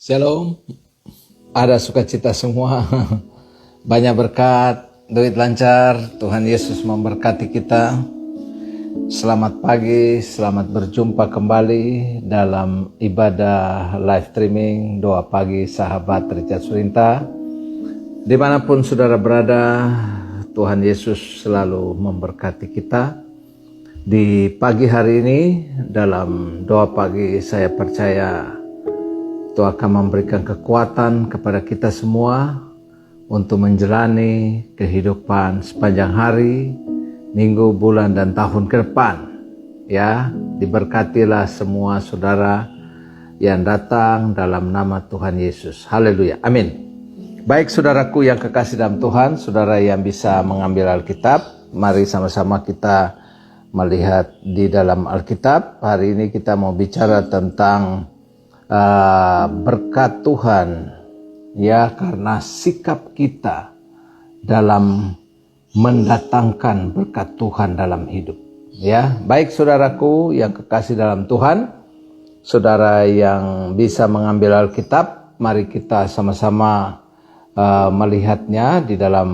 Shalom, ada sukacita semua, banyak berkat, duit lancar, Tuhan Yesus memberkati kita. Selamat pagi, selamat berjumpa kembali dalam ibadah live streaming doa pagi sahabat Richard Surinta. Dimanapun saudara berada, Tuhan Yesus selalu memberkati kita. Di pagi hari ini dalam doa pagi saya percaya Tuhan akan memberikan kekuatan kepada kita semua untuk menjalani kehidupan sepanjang hari, minggu, bulan, dan tahun ke depan. Ya, diberkatilah semua saudara yang datang dalam nama Tuhan Yesus. Haleluya. Amin. Baik saudaraku yang kekasih dalam Tuhan, saudara yang bisa mengambil Alkitab, mari sama-sama kita melihat di dalam Alkitab. Hari ini kita mau bicara tentang berkat Tuhan, ya, karena sikap kita dalam mendatangkan berkat Tuhan dalam hidup. Ya, baik saudaraku yang kekasih dalam Tuhan, saudara yang bisa mengambil Alkitab, mari kita sama-sama melihatnya di dalam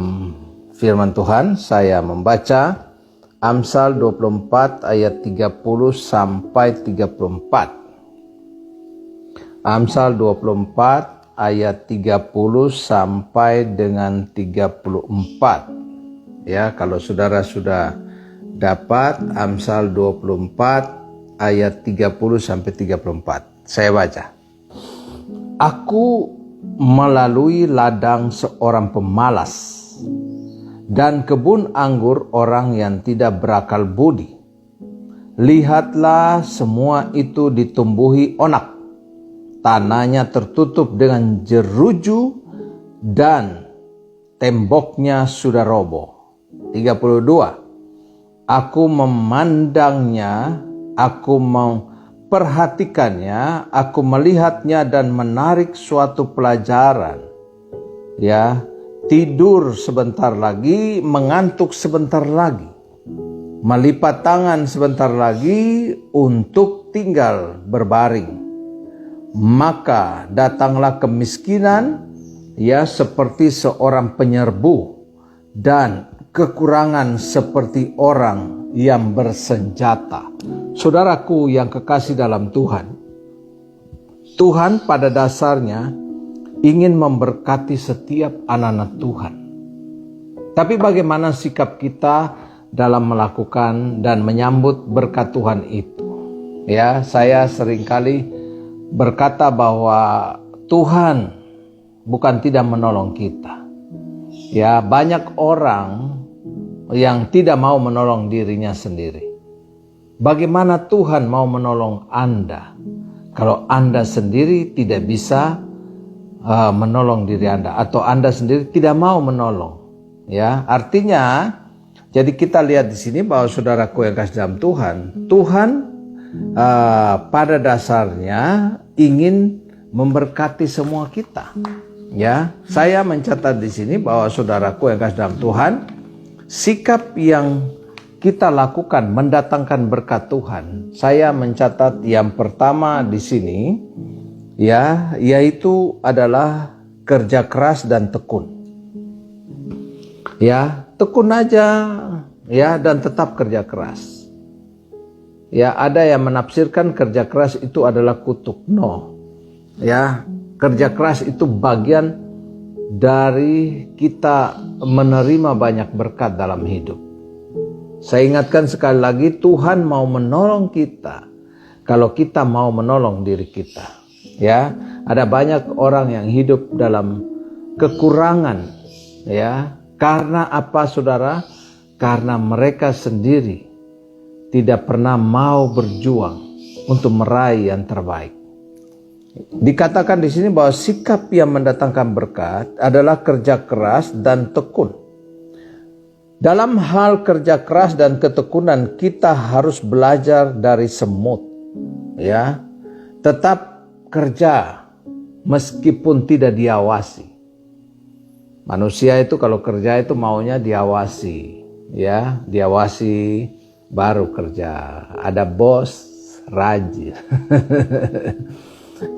firman Tuhan. Saya membaca Amsal 24 ayat 30 sampai 34. Amsal 24 ayat 30 sampai dengan 34. Ya, kalau saudara sudah dapat Amsal 24 ayat 30 sampai 34. Saya baca. Aku melalui ladang seorang pemalas dan kebun anggur orang yang tidak berakal budi. Lihatlah, semua itu ditumbuhi onak. Tanahnya tertutup dengan jeruju dan temboknya sudah roboh. 32. Aku memandangnya, aku memperhatikannya, aku melihatnya dan menarik suatu pelajaran. Ya, tidur sebentar lagi, mengantuk sebentar lagi. Melipat tangan sebentar lagi untuk tinggal berbaring. Maka datanglah kemiskinan, ya, seperti seorang penyerbu, dan kekurangan seperti orang yang bersenjata. Saudaraku yang kekasih dalam Tuhan, Tuhan pada dasarnya ingin memberkati setiap anak-anak Tuhan. Tapi bagaimana sikap kita dalam melakukan dan menyambut berkat Tuhan itu? Ya, saya seringkali berkata bahwa Tuhan bukan tidak menolong kita. Ya, banyak orang yang tidak mau menolong dirinya sendiri. Bagaimana Tuhan mau menolong Anda kalau Anda sendiri tidak bisa menolong diri Anda, atau Anda sendiri tidak mau menolong? Ya, artinya jadi kita lihat di sini bahwa saudaraku yang kasih dalam Tuhan, Tuhan pada dasarnya ingin memberkati semua kita. Ya, saya mencatat di sini bahwa saudaraku yang kasih dalam Tuhan, sikap yang kita lakukan mendatangkan berkat Tuhan. Saya mencatat yang pertama di sini, ya, yaitu adalah kerja keras dan tekun. Ya, tekun aja, ya, dan tetap kerja keras. Ya, ada yang menafsirkan kerja keras itu adalah kutuk. No. Ya, kerja keras itu bagian dari kita menerima banyak berkat dalam hidup. Saya ingatkan sekali lagi, Tuhan mau menolong kita kalau kita mau menolong diri kita. Ya, ada banyak orang yang hidup dalam kekurangan. Ya, karena apa saudara? Karena mereka sendiri tidak pernah mau berjuang untuk meraih yang terbaik. Dikatakan di sini bahwa sikap yang mendatangkan berkat adalah kerja keras dan tekun. Dalam hal kerja keras dan ketekunan, kita harus belajar dari semut. Ya, tetap kerja meskipun tidak diawasi. Manusia itu kalau kerja itu maunya diawasi, ya, diawasi baru kerja. Ada bos rajin.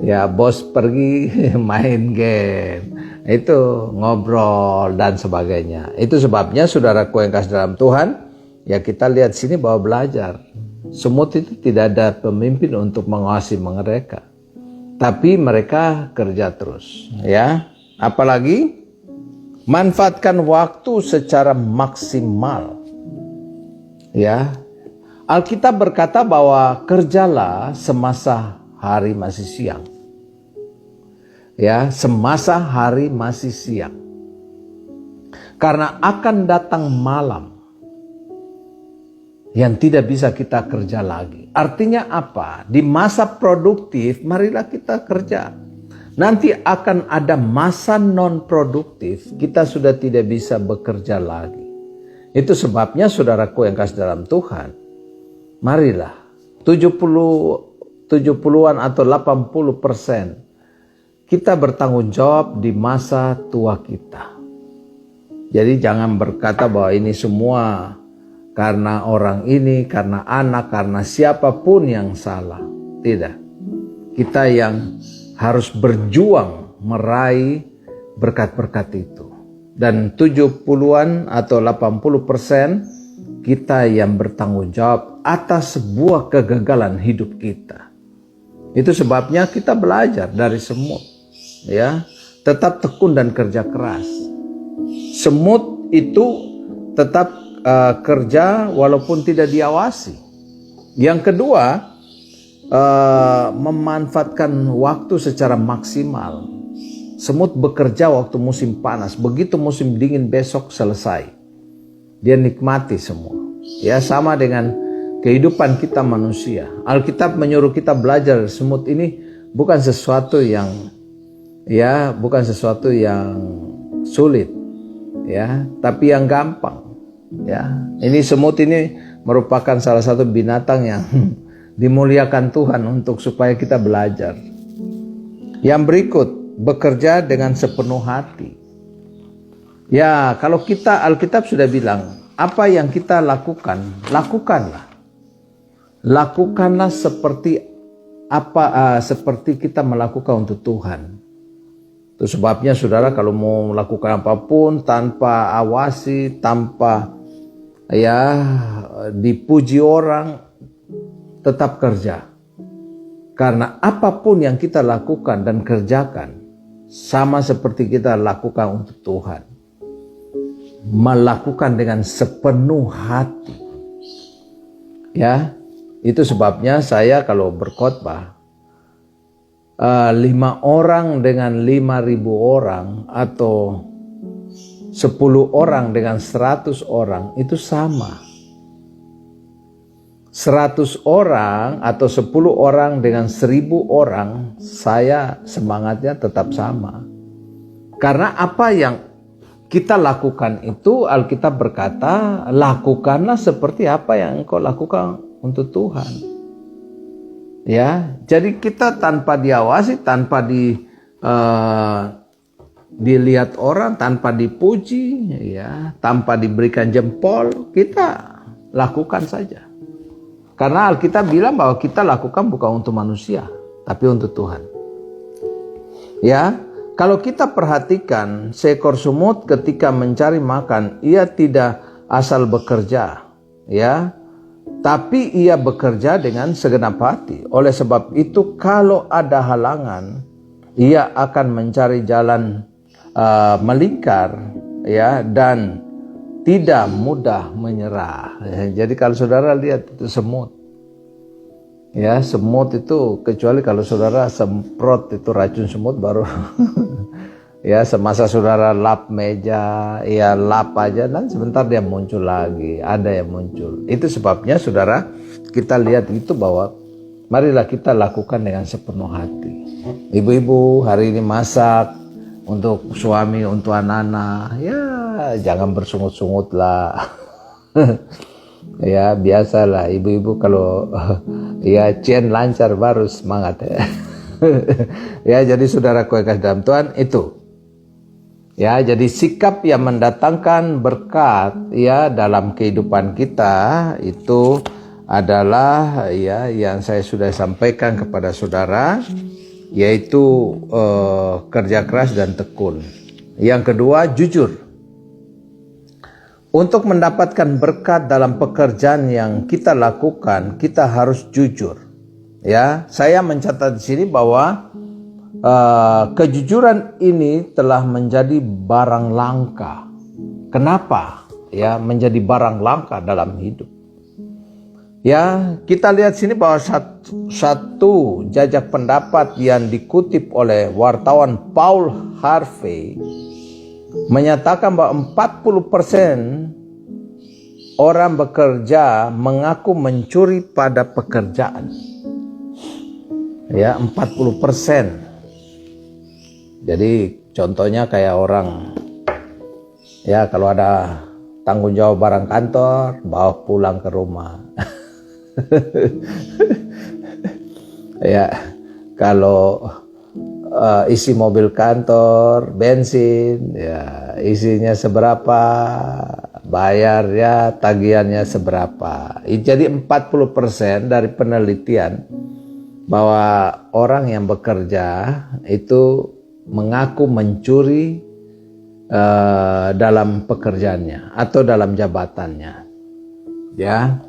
Ya, bos pergi main game, itu ngobrol dan sebagainya. Itu sebabnya saudaraku yang kasih dalam Tuhan, ya kita lihat sini bahwa belajar. Semut itu tidak ada pemimpin untuk mengawasi mereka, tapi mereka kerja terus. Ya, apalagi manfaatkan waktu secara maksimal. Ya, Alkitab berkata bahwa kerjalah semasa hari masih siang. Ya, semasa hari masih siang. Karena akan datang malam yang tidak bisa kita kerja lagi. Artinya apa? Di masa produktif, marilah kita kerja. Nanti akan ada masa non produktif, kita sudah tidak bisa bekerja lagi. Itu sebabnya saudaraku yang kasih dalam Tuhan, marilah 70-an atau 80% kita bertanggung jawab di masa tua kita. Jadi jangan berkata bahwa ini semua karena orang ini, karena anak, karena siapapun yang salah. Tidak. Kita yang harus berjuang meraih berkat-berkat itu. Dan 70-an atau 80% kita yang bertanggung jawab atas sebuah kegagalan hidup kita. Itu sebabnya kita belajar dari semut. Ya, tetap tekun dan kerja keras. Semut itu tetap kerja walaupun tidak diawasi. Yang kedua, memanfaatkan waktu secara maksimal. Semut bekerja waktu musim panas, begitu musim dingin besok selesai. Dia nikmati semua. Ya, sama dengan kehidupan kita manusia. Alkitab menyuruh kita belajar semut ini bukan sesuatu yang sulit, ya, tapi yang gampang. Ya, ini semut ini merupakan salah satu binatang yang dimuliakan Tuhan untuk supaya kita belajar. Yang berikut, bekerja dengan sepenuh hati. Ya, kalau kita, Alkitab sudah bilang, apa yang kita lakukan, lakukanlah. Lakukanlah seperti kita melakukan untuk Tuhan. Itu sebabnya saudara kalau mau melakukan apapun tanpa awasi, tanpa dipuji orang, tetap kerja. Karena apapun yang kita lakukan dan kerjakan, sama seperti kita lakukan untuk Tuhan. Melakukan dengan sepenuh hati. Ya, itu sebabnya saya kalau berkhotbah, 5 orang dengan 5.000 orang atau 10 orang dengan 100 orang itu sama. 100 orang atau 10 orang dengan 1.000 orang, saya semangatnya tetap sama. Karena apa yang kita lakukan itu, Alkitab berkata, lakukanlah seperti apa yang engkau lakukan untuk Tuhan. Ya, jadi kita tanpa diawasi, tanpa dilihat orang, tanpa dipuji, ya, tanpa diberikan jempol, kita lakukan saja. Karena Alkitab bilang bahwa kita lakukan bukan untuk manusia, tapi untuk Tuhan. Ya, kalau kita perhatikan seekor semut ketika mencari makan, ia tidak asal bekerja, ya, tapi ia bekerja dengan segenap hati. Oleh sebab itu, kalau ada halangan, ia akan mencari jalan melingkar, ya, dan tidak mudah menyerah. Jadi kalau saudara lihat itu semut, ya, semut itu kecuali kalau saudara semprot itu racun semut baru, ya, semasa saudara lap meja, ya lap aja dan sebentar dia muncul lagi, ada yang muncul. Itu sebabnya saudara kita lihat itu bahwa marilah kita lakukan dengan sepenuh hati. Ibu-ibu hari ini masak untuk suami, untuk anak-anak, ya jangan bersungut-sungut lah. Ya biasalah ibu-ibu kalau ya cien lancar baru semangat ya. Ya, jadi saudaraku yang kasih dalam Tuhan itu. Ya, jadi sikap yang mendatangkan berkat ya dalam kehidupan kita itu adalah ya yang saya sudah sampaikan kepada saudara, yaitu kerja keras dan tekun. Yang kedua, jujur. Untuk mendapatkan berkat dalam pekerjaan yang kita lakukan, kita harus jujur. Ya, saya mencatat di sini bahwa kejujuran ini telah menjadi barang langka. Kenapa? Ya, menjadi barang langka dalam hidup. Ya, kita lihat sini bahwa satu jajak pendapat yang dikutip oleh wartawan Paul Harvey menyatakan bahwa 40% orang bekerja mengaku mencuri pada pekerjaan. Ya, 40%. Jadi contohnya kayak orang, ya kalau ada tanggung jawab barang kantor, bawa pulang ke rumah. Ya, kalau isi mobil kantor, bensin, ya isinya seberapa, bayar ya tagihannya seberapa. Jadi 40% dari penelitian bahwa orang yang bekerja itu mengaku mencuri dalam pekerjaannya atau dalam jabatannya. Ya,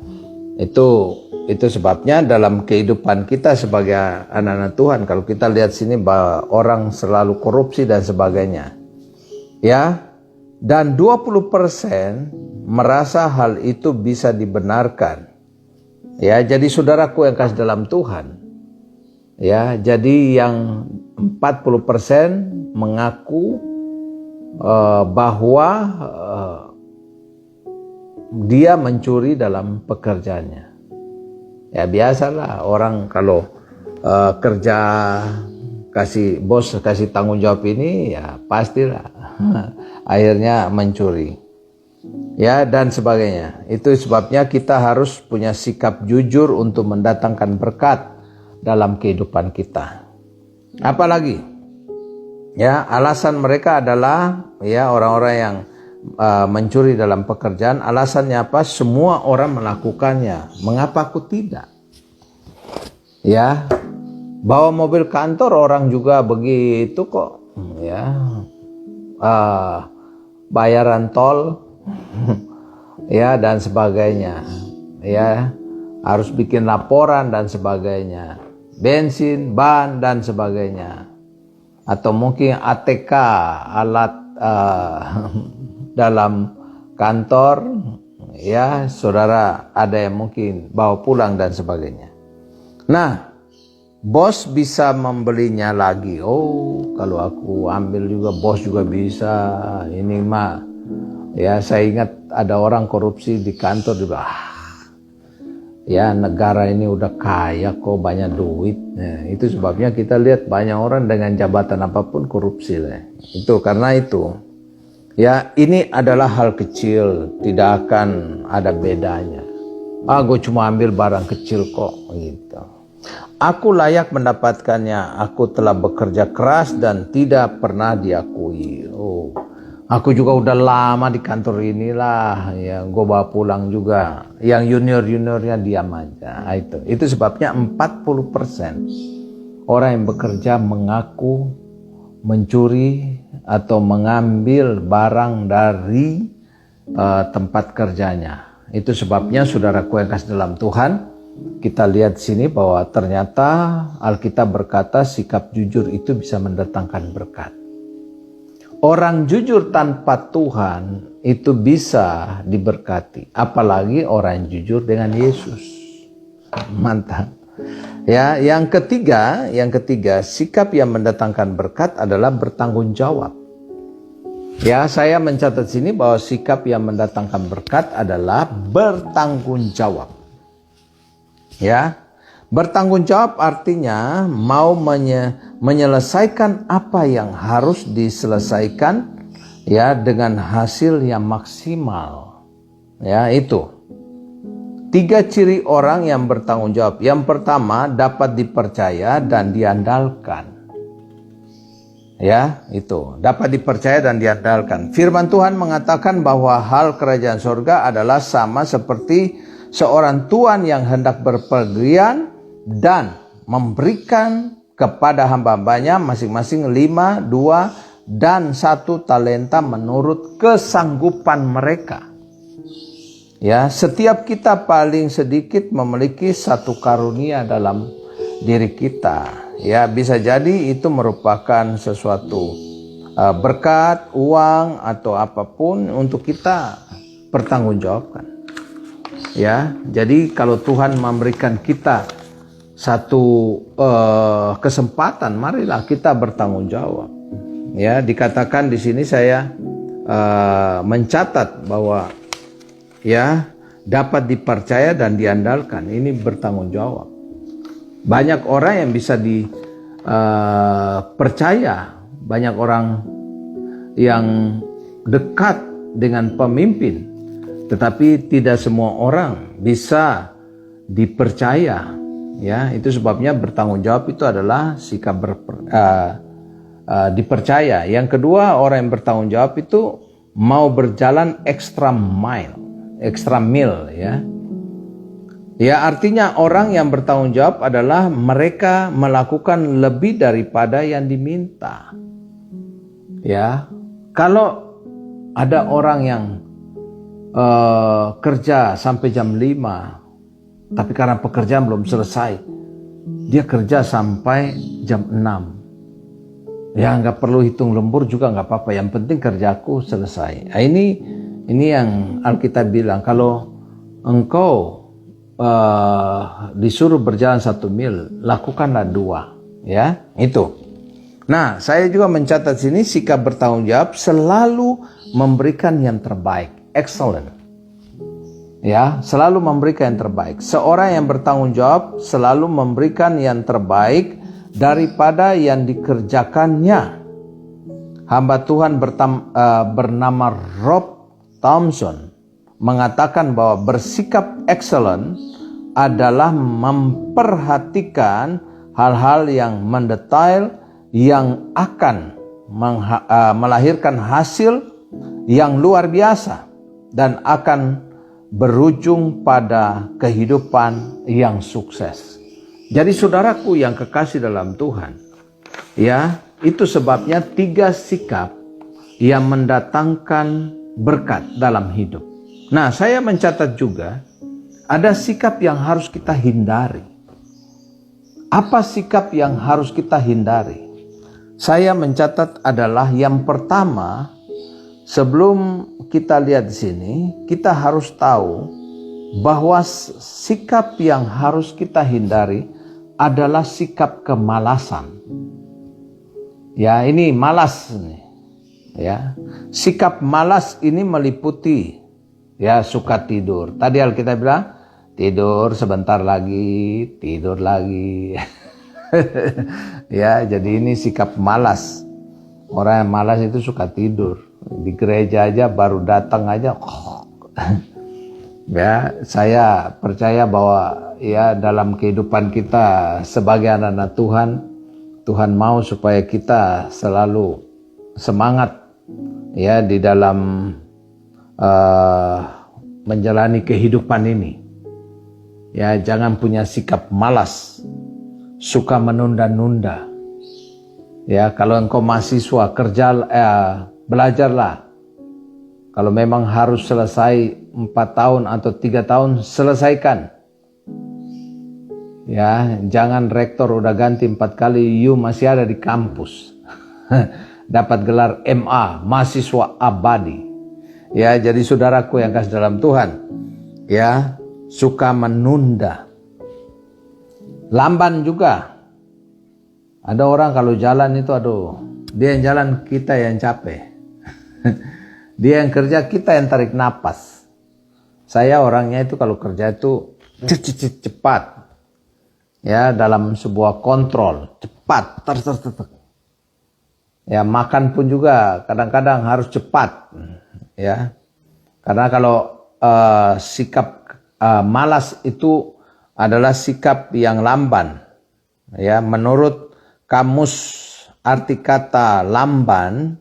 itu sebabnya dalam kehidupan kita sebagai anak-anak Tuhan, kalau kita lihat sini bahwa orang selalu korupsi dan sebagainya. Ya, dan 20% merasa hal itu bisa dibenarkan. Ya, jadi saudaraku yang kasih dalam Tuhan, ya, jadi yang 40% mengaku bahwa dia mencuri dalam pekerjaannya. Ya biasalah orang kalau kerja bos kasih tanggung jawab ini, ya pastilah akhirnya mencuri. Ya dan sebagainya. Itu sebabnya kita harus punya sikap jujur untuk mendatangkan berkat dalam kehidupan kita. Apalagi, ya alasan mereka adalah ya orang-orang yang mencuri dalam pekerjaan, alasannya apa? Semua orang melakukannya, mengapa aku tidak? Ya, bawa mobil kantor orang juga begitu kok. Ya, bayaran tol, ya dan sebagainya. Ya, harus bikin laporan dan sebagainya. Bensin, ban dan sebagainya. Atau mungkin ATK, alat dalam kantor, ya saudara ada yang mungkin bawa pulang dan sebagainya. Nah, bos bisa membelinya lagi. Oh, kalau aku ambil juga bos juga bisa. Ini mah, ya saya ingat ada orang korupsi di kantor juga. Ya negara ini udah kaya kok, banyak duit. Nah, itu sebabnya kita lihat banyak orang dengan jabatan apapun korupsi lah. Itu karena itu. Ya ini adalah hal kecil, tidak akan ada bedanya. Gue cuma ambil barang kecil kok gitu. Aku layak mendapatkannya, aku telah bekerja keras dan tidak pernah diakui. Oh, aku juga udah lama di kantor inilah, ya gue bawa pulang juga. Yang junior-juniornya diam aja. Itu sebabnya 40% orang yang bekerja mengaku mencuri atau mengambil barang dari tempat kerjanya. Itu sebabnya saudaraku yang kasih dalam Tuhan, kita lihat sini bahwa ternyata Alkitab berkata sikap jujur itu bisa mendatangkan berkat. Orang jujur tanpa Tuhan itu bisa diberkati, apalagi orang jujur dengan Yesus. Mantap. Ya, yang ketiga, sikap yang mendatangkan berkat adalah bertanggung jawab. Ya, saya mencatat sini bahwa sikap yang mendatangkan berkat adalah bertanggung jawab. Ya, bertanggung jawab artinya mau menyelesaikan apa yang harus diselesaikan, ya dengan hasil yang maksimal. Ya, itu. 3 ciri orang yang bertanggung jawab. Yang pertama, dapat dipercaya dan diandalkan. Ya, itu. Dapat dipercaya dan diandalkan. Firman Tuhan mengatakan bahwa hal kerajaan surga adalah sama seperti seorang tuan yang hendak berpergian dan memberikan kepada hamba-hambanya masing-masing 5, 2, dan 1 talenta menurut kesanggupan mereka. Ya, setiap kita paling sedikit memiliki 1 karunia dalam diri kita. Ya, bisa jadi itu merupakan sesuatu berkat, uang, atau apapun untuk kita pertanggungjawabkan. Ya, jadi kalau Tuhan memberikan kita satu kesempatan, marilah kita bertanggung jawab. Ya, dikatakan di sini saya mencatat bahwa ya dapat dipercaya dan diandalkan. Ini bertanggung jawab. Banyak orang yang bisa dipercaya, banyak orang yang dekat dengan pemimpin, tetapi tidak semua orang bisa dipercaya. Ya, itu sebabnya bertanggung jawab itu adalah sikap dipercaya. Yang kedua, orang yang bertanggung jawab itu mau berjalan extra mile, ya. Ya, artinya orang yang bertanggung jawab adalah mereka melakukan lebih daripada yang diminta. Ya, kalau ada orang yang kerja sampai jam 5, tapi karena pekerjaan belum selesai, dia kerja sampai jam 6. Ya, nggak perlu hitung lembur juga nggak apa-apa. Yang penting kerjaku selesai. Nah, ini yang Alkitab bilang, kalau engkau disuruh berjalan 1 mil, lakukanlah 2. Ya, itu. Nah, saya juga mencatat sini sikap bertanggung jawab selalu memberikan yang terbaik, excellent. Ya, selalu memberikan yang terbaik. Seorang yang bertanggung jawab selalu memberikan yang terbaik daripada yang dikerjakannya. Hamba Tuhan bernama Rob Thompson mengatakan bahwa bersikap excellent adalah memperhatikan hal-hal yang mendetail yang akan melahirkan hasil yang luar biasa dan akan berujung pada kehidupan yang sukses. Jadi saudaraku yang kekasih dalam Tuhan, ya, itu sebabnya 3 sikap yang mendatangkan berkat dalam hidup. Nah, saya mencatat juga ada sikap yang harus kita hindari. Apa sikap yang harus kita hindari? Saya mencatat adalah yang pertama, sebelum kita lihat di sini, kita harus tahu bahwa sikap yang harus kita hindari adalah sikap kemalasan. Ya, ini malas nih. Ya, sikap malas ini meliputi ya suka tidur. Tadi Alkitab bilang tidur sebentar lagi, tidur lagi. Ya, jadi ini sikap malas. Orang yang malas itu suka tidur. Di gereja aja baru datang aja. Ya, saya percaya bahwa ya dalam kehidupan kita sebagai anak-anak Tuhan, Tuhan mau supaya kita selalu semangat ya di dalam menjalani kehidupan ini. Ya, jangan punya sikap malas, suka menunda-nunda. Ya, kalau engkau mahasiswa belajarlah. Kalau memang harus selesai 4 tahun atau 3 tahun, selesaikan. Ya, jangan rektor udah ganti 4 kali, you masih ada di kampus. Dapat gelar MA, mahasiswa abadi. Ya, jadi saudaraku yang kasih dalam Tuhan, ya, suka menunda. Lamban juga. Ada orang kalau jalan itu, dia yang jalan, kita yang capek. Dia yang kerja, kita yang tarik napas. Saya orangnya itu kalau kerja itu cepat. Ya, dalam sebuah kontrol, cepat, Ya, makan pun juga kadang-kadang harus cepat. Ya, karena kalau sikap malas itu adalah sikap yang lamban. Ya, menurut kamus arti kata lamban,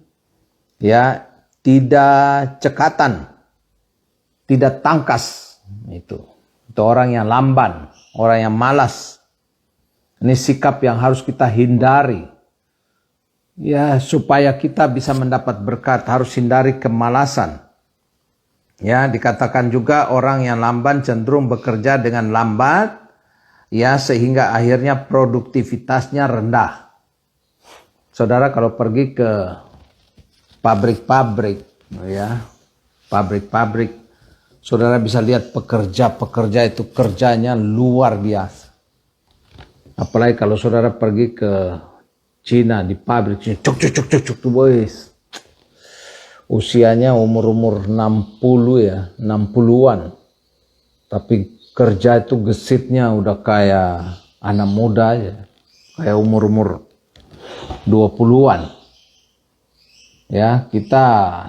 ya, tidak cekatan, tidak tangkas. Itu orang yang lamban, orang yang malas. Ini sikap yang harus kita hindari. Ya, supaya kita bisa mendapat berkat, harus hindari kemalasan. Ya, dikatakan juga orang yang lamban cenderung bekerja dengan lambat, ya, sehingga akhirnya produktivitasnya rendah. Saudara kalau pergi ke pabrik-pabrik, ya, pabrik-pabrik, saudara bisa lihat pekerja-pekerja itu kerjanya luar biasa. Apalagi kalau saudara pergi ke Cina di pabrik, cuk boys. Usianya umur 60 ya, 60-an. Tapi kerja itu gesitnya udah kayak anak muda aja. Kayak umur 20-an. Ya, kita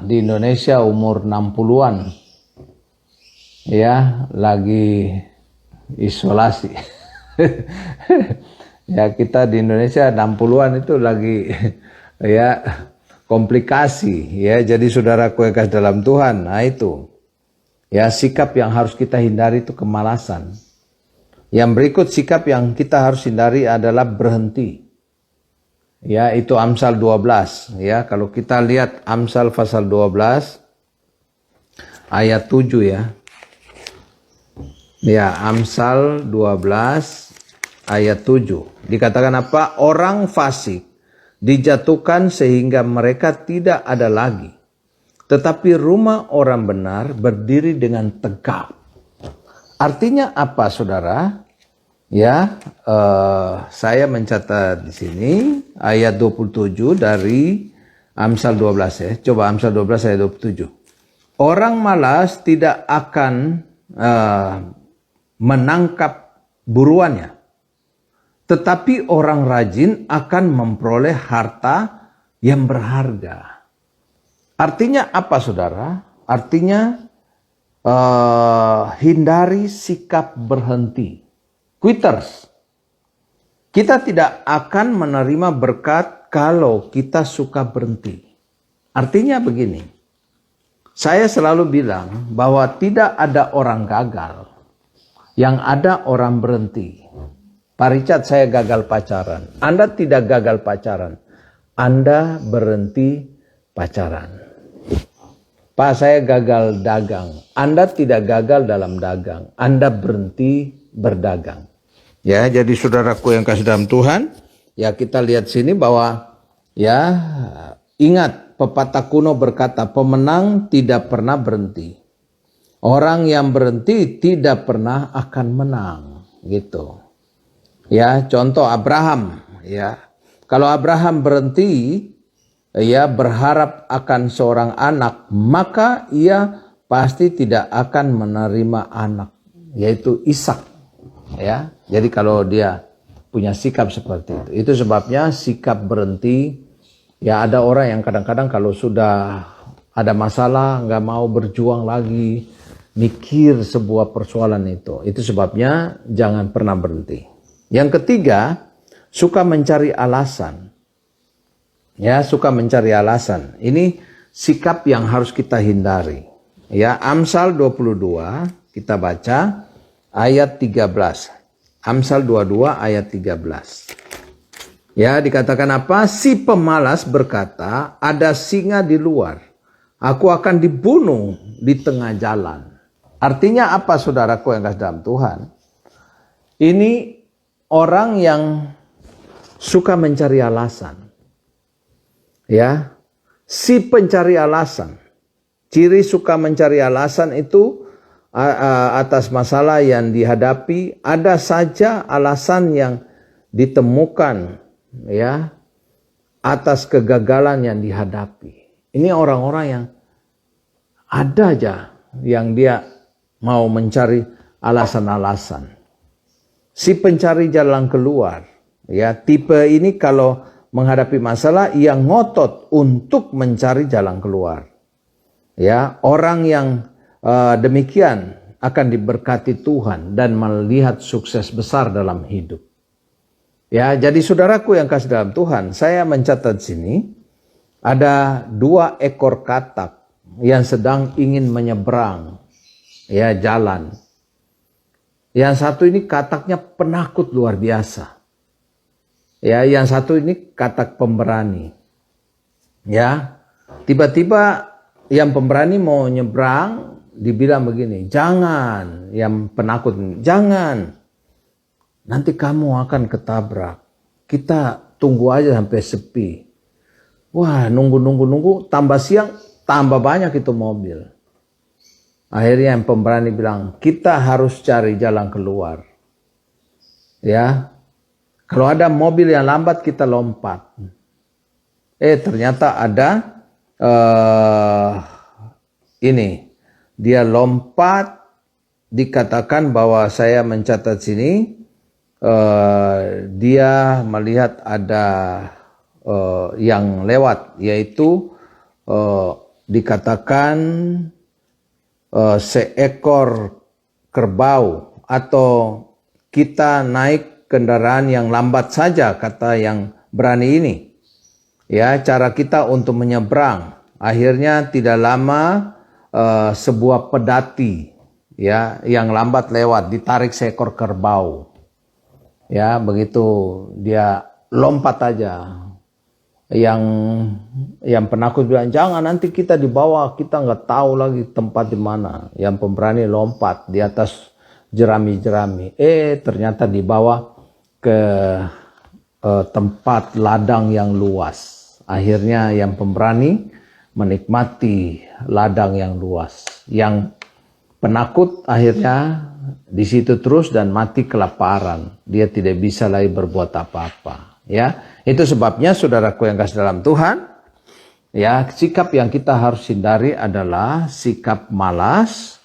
di Indonesia umur 60-an. Ya, lagi isolasi. Ya, kita di Indonesia 60-an itu lagi ya komplikasi ya. Jadi saudaraku yang kasih dalam Tuhan, nah itu ya sikap yang harus kita hindari itu kemalasan. Yang berikut sikap yang kita harus hindari adalah berhenti. Ya, itu Amsal 12 ya. Kalau kita lihat Amsal pasal 12 ayat 7 ya. Ya, Amsal 12 ayat 7. Dikatakan apa? Orang fasik dijatuhkan sehingga mereka tidak ada lagi. Tetapi rumah orang benar berdiri dengan tegak. Artinya apa, saudara? Ya, saya mencatat di sini ayat 27 dari Amsal 12 ya. Coba Amsal 12 ayat 27. Orang malas tidak akan menangkap buruannya. Tetapi orang rajin akan memperoleh harta yang berharga. Artinya apa, saudara? Artinya hindari sikap berhenti. Quitters. Kita tidak akan menerima berkat kalau kita suka berhenti. Artinya begini. Saya selalu bilang bahwa tidak ada orang gagal. Yang ada orang berhenti. Pak Richard, saya gagal pacaran. Anda tidak gagal pacaran. Anda berhenti pacaran. Pak, saya gagal dagang. Anda tidak gagal dalam dagang. Anda berhenti berdagang. Ya, jadi saudaraku yang kasih dalam Tuhan, ya kita lihat sini bahwa ya ingat pepatah kuno berkata, pemenang tidak pernah berhenti. Orang yang berhenti tidak pernah akan menang, gitu. Ya, contoh Abraham, ya. Kalau Abraham berhenti, ya berharap akan seorang anak, maka ia pasti tidak akan menerima anak, yaitu Ishak, ya. Jadi kalau dia punya sikap seperti itu sebabnya sikap berhenti. Ya, ada orang yang kadang-kadang kalau sudah ada masalah nggak mau berjuang lagi, mikir sebuah persoalan itu. Itu sebabnya jangan pernah berhenti. Yang ketiga, suka mencari alasan. Ya, suka mencari alasan. Ini sikap yang harus kita hindari. Ya, Amsal 22 kita baca ayat 13. Amsal 22 ayat 13. Ya, dikatakan apa? Si pemalas berkata, ada singa di luar. Aku akan dibunuh di tengah jalan. Artinya apa, saudaraku yang kasih dalam Tuhan? Ini orang yang suka mencari alasan. Ya, si pencari alasan. Ciri suka mencari alasan itu atas masalah yang dihadapi, ada saja alasan yang ditemukan ya atas kegagalan yang dihadapi. Ini orang-orang yang ada aja yang dia mau mencari alasan-alasan. Si pencari jalan keluar. Ya, tipe ini kalau menghadapi masalah ia ngotot untuk mencari jalan keluar. Ya, orang yang demikian akan diberkati Tuhan dan melihat sukses besar dalam hidup. Ya, jadi saudaraku yang kasih dalam Tuhan, saya mencatat sini ada 2 ekor katak yang sedang ingin menyeberang ya jalan. Yang satu ini kataknya penakut luar biasa. Ya, yang satu ini katak pemberani. Ya, tiba-tiba yang pemberani mau nyebrang, dibilang begini, jangan. Yang penakut, jangan. Nanti kamu akan ketabrak. Kita tunggu aja sampai sepi. Wah, nunggu. Tambah siang, tambah banyak itu mobil. Akhirnya yang pemberani bilang, kita harus cari jalan keluar. Ya, kalau ada mobil yang lambat kita lompat. Ternyata ada ini. Dia lompat, dikatakan bahwa saya mencatat sini, dia melihat ada yang lewat, yaitu dikatakan seekor kerbau, atau kita naik kendaraan yang lambat saja, kata yang berani ini. Ya, cara kita untuk menyeberang. Akhirnya tidak lama sebuah pedati, ya, yang lambat lewat, ditarik seekor kerbau. Ya, begitu dia lompat aja. Yang penakut bilang, jangan, nanti kita dibawa, kita nggak tahu lagi tempat di mana. Yang pemberani lompat di atas jerami-jerami. Ternyata dibawa ke tempat ladang yang luas. Akhirnya yang pemberani menikmati ladang yang luas. Yang penakut akhirnya di situ terus dan mati kelaparan. Dia tidak bisa lagi berbuat apa-apa. Ya, itu sebabnya saudaraku yang kasih dalam Tuhan, ya, sikap yang kita harus hindari adalah sikap malas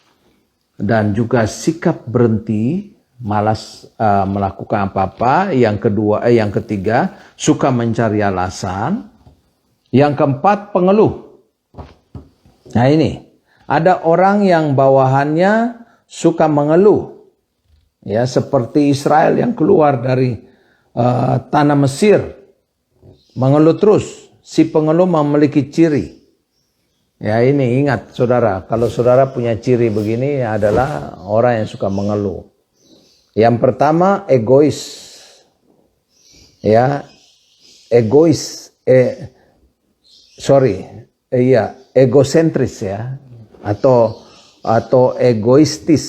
dan juga sikap berhenti, malas melakukan apa-apa. Yang ketiga, suka mencari alasan. Yang keempat, pengeluh. Nah, ini ada orang yang bawahannya suka mengeluh, ya, seperti Israel yang keluar dari tanah Mesir, mengeluh terus. Si pengeluh memiliki ciri. Ya, ini ingat saudara, kalau saudara punya ciri begini adalah orang yang suka mengeluh. Yang pertama, egois. Ya, egosentris, ya, atau egoistis,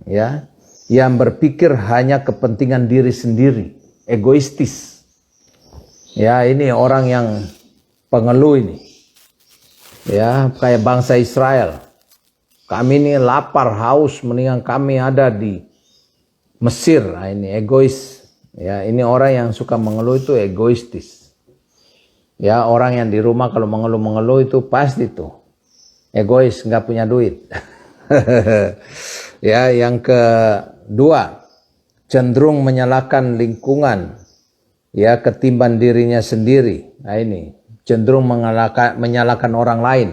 ya, yang berpikir hanya kepentingan diri sendiri, egoistis. Ya, ini orang yang pengeluh ini. Ya, kayak bangsa Israel. Kami ini lapar, haus, mendingan kami ada di Mesir. Nah, ini egois. Ya, ini orang yang suka mengeluh itu egoistis. Ya, orang yang di rumah kalau mengeluh-mengeluh itu pasti tuh egois, nggak punya duit. Ya, yang kedua, cenderung menyalahkan lingkungan, ya, ketimbang dirinya sendiri. Nah, ini cenderung menyalahkan orang lain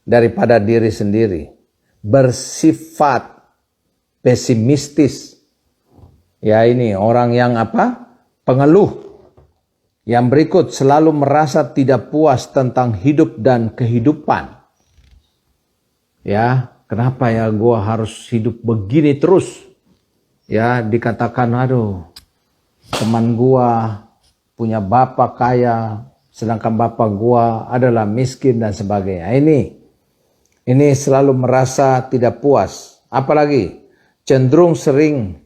daripada diri sendiri. Bersifat pesimistis. Ya, ini orang yang pengeluh. Yang berikut, selalu merasa tidak puas tentang hidup dan kehidupan. Ya, kenapa ya gua harus hidup begini terus? Ya, dikatakan, aduh, teman gua punya bapak kaya, sedangkan bapak gua adalah miskin dan sebagainya. Ini selalu merasa tidak puas. Apalagi cenderung sering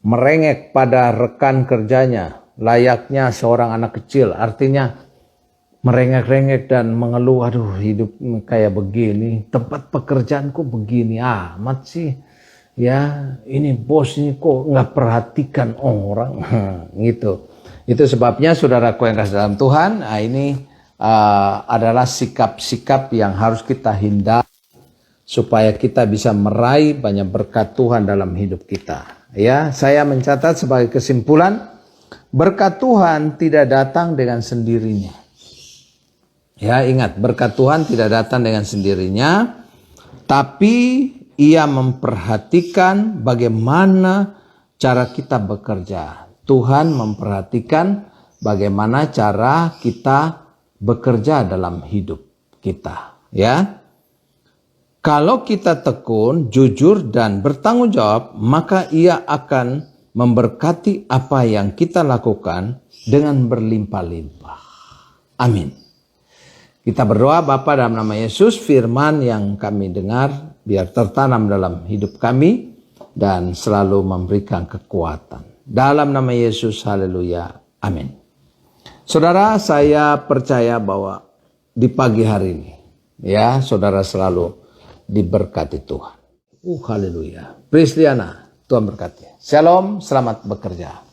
merengek pada rekan kerjanya, layaknya seorang anak kecil. Artinya merengek-rengek dan mengeluh, aduh, hidup kayak begini, tempat pekerjaanku begini amat sih. Ya, ini bos ini kok nggak perhatikan orang. Gitu. Itu sebabnya saudaraku yang kasih dalam Tuhan, ini adalah sikap-sikap yang harus kita hindari supaya kita bisa meraih banyak berkat Tuhan dalam hidup kita. Ya, saya mencatat sebagai kesimpulan, berkat Tuhan tidak datang dengan sendirinya. Ya, ingat, berkat Tuhan tidak datang dengan sendirinya, tapi ia memperhatikan bagaimana cara kita bekerja. Tuhan memperhatikan bagaimana cara kita bekerja dalam hidup kita, ya. Kalau kita tekun, jujur dan bertanggung jawab, maka ia akan memberkati apa yang kita lakukan dengan berlimpah-limpah. Amin. Kita berdoa, Bapa, dalam nama Yesus, firman yang kami dengar biar tertanam dalam hidup kami dan selalu memberikan kekuatan. Dalam nama Yesus, haleluya, amin. Saudara, saya percaya bahwa di pagi hari ini, ya, saudara selalu diberkati Tuhan. Haleluya. Prisliana, Tuhan berkati. Shalom, selamat bekerja.